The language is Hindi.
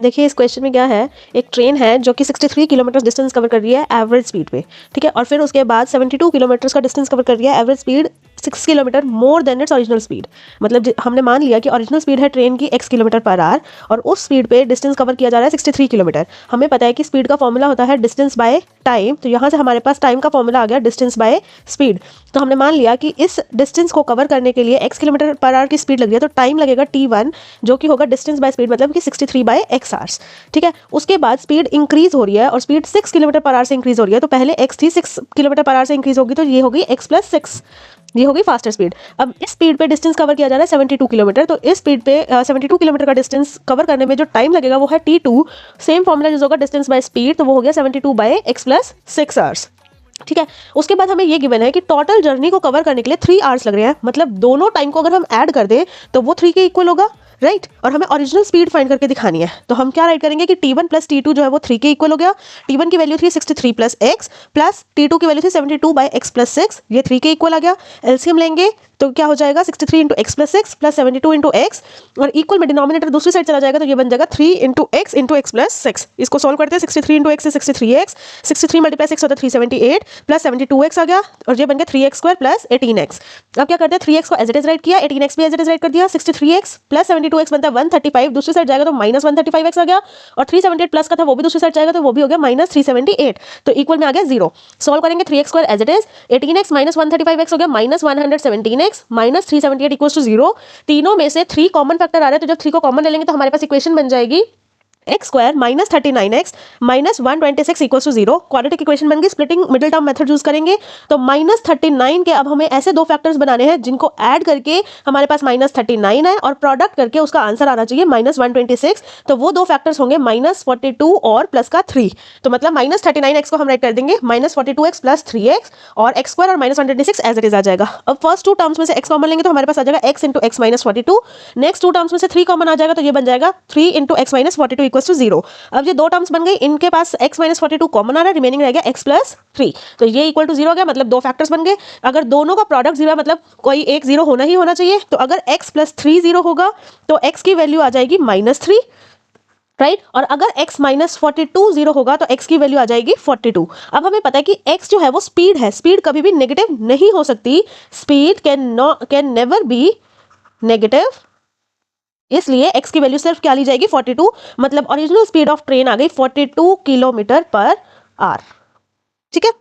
देखिए इस क्वेश्चन में क्या है, एक ट्रेन है जो कि 63 किलोमीटर डिस्टेंस कवर कर रही है एवरेज स्पीड पे, ठीक है, और फिर उसके बाद 72 किलोमीटर का डिस्टेंस कवर कर रही है average speed 6 kilometre more than its original speed. मतलब हमने मान लिया कि ओरिजिनल स्पीड है ट्रेन की x किलोमीटर पर आवर और उस स्पीड पे डिस्टेंस कवर किया जा रहा है 63 किलोमीटर। हमें पता है कि स्पीड का फॉर्मूला होता है डिस्टेंस बाय टाइम, तो यहाँ से हमारे पास टाइम का फॉर्मूला आ गया डिस्टेंस बाय स्पीड। तो हमने मान लिया कि इस डिस्टेंस को कवर करने के लिए x किलोमीटर पर आवर की स्पीड लग रही है, तो टाइम लगेगा t1 जो कि होगा डिस्टेंस बाय स्पीड, मतलब कि 63 बाय x आवर्स, ठीक है। उसके बाद स्पीड इंक्रीज हो रही है और स्पीड 6 किलोमीटर पर आवर से इंक्रीज हो रही है, तो पहले x थी 6 किलोमीटर पर आवर से इंक्रीज होगी, तो ये होगी x+6, ये होगी फास्टर स्पीड। अब इस स्पीड पे डिस्टेंस कवर किया जा रहा है 72 किलोमीटर, तो इस स्पीड पे 72 किलोमीटर का डिस्टेंस कवर करने में जो टाइम लगेगा वो है t2। सेम फॉर्मूला यूज होगा डिस्टेंस बाय स्पीड, तो वो हो गया 72 बाय x+6 आवर्स, ठीक है। उसके बाद हमें ये गिवन है कि टोटल जर्नी को कवर करने के लिए 3 आवर्स लग रहे हैं, मतलब दोनों टाइम को अगर हम ऐड कर दें तो वो 3 के इक्वल होगा, राइट। और हमें ओरिजिनल स्पीड फाइंड करके दिखानी है, तो हम क्या राइट करेंगे कि t1 प्लस t2 जो है वो 3 के इक्वल हो गया। t1 की वैल्यू थी 63 प्लस x प्लस t2 की वैल्यू थी 72 बाई x+6, ये 3 के इक्वल आ गया। एलसीएम लेंगे तो क्या हो जाएगा 63 into x+6 plus 72 into x, और इक्वल में डिनोमिनेटर दूसरी साइड चला जाएगा, तो ये बन जाएगा 3 इंटू x+6। इसको सॉल्व करते हैं, 63 इंटू एक्स से 63x, 63 मल्टीप्लाई 6 होता है 378 प्लस 72x आ गया, और ये बन गया 3x² प्लस 18x। अब क्या करते हैं, 3x को एज इट इज राइट किया, 18x भी एज इट इज राइट कर दिया, 63x प्लस 72x बनता है 135, दूसरी साइड जाएगा तो माइनस 135x आ गया, और 378 प्लस का था वो भी दूसरी साइड जाएगा तो वो भी हो गया माइनस 378, तो इक्वल में आ गया 0। सॉल्व करेंगे 3x² as it is, 18x minus 135x हो गया minus 117x minus 378 equals to 0। तीनों में से 3 कॉमन फैक्टर आ रहा है, तो जब 3 को कॉमन ले लेंगे तो हमारे पास इक्वेशन बन जाएगी x² minus 39x minus 126 equals to 0। Quadratic equation बन गई। Splitting middle term method use करेंगे, तो माइनस 39 के अब हमें ऐसे दो फैक्टर्स बनाने हैं जिनको ऐड करके हमारे पास माइनस 39 है और प्रोडक्ट करके उसका आंसर आना चाहिए माइनस 126। तो वो दो फैक्टर्स होंगे माइनस 42 और प्लस का 3, तो मतलब माइनस 39x को हम राइट कर देंगे माइनस 42x प्लस 3x, और x² और माइनस 126 एज इट इज आ जाएगा। अब फर्स्ट टू टर्म्स में से x कॉमन लेंगे तो हमारे पास आ जाएगा x into x minus 42। Next two terms में से 3 कॉमन आ जाएगा, तो ये बन जाएगा 3 into x minus 42 equals to 0। अब ये दो टर्म्स बन गई, इनके पास x माइनस 42 कॉमन आ रहा है, रिमेनिंग रह गया x प्लस 3, तो ये इक्वल टू 0 हो गया, मतलब दो फैक्टर्स बन गए। अगर दोनों का प्रोडक्ट 0 है मतलब कोई एक 0 होना ही होना चाहिए, तो अगर x प्लस 3 0 होगा तो x की वैल्यू आ जाएगी -3, राइट। और अगर x माइनस 42 0 होगा तो x की वैल्यू आ जाएगी 42। अब हमें पता है कि x जो है वो स्पीड है, स्पीड कभी भी नेगेटिव नहीं हो सकती, speed can never be negative, इसलिए x की वैल्यू सिर्फ क्या ली जाएगी 42, मतलब ओरिजिनल स्पीड ऑफ ट्रेन आ गई 42 किलोमीटर पर आवर, ठीक है।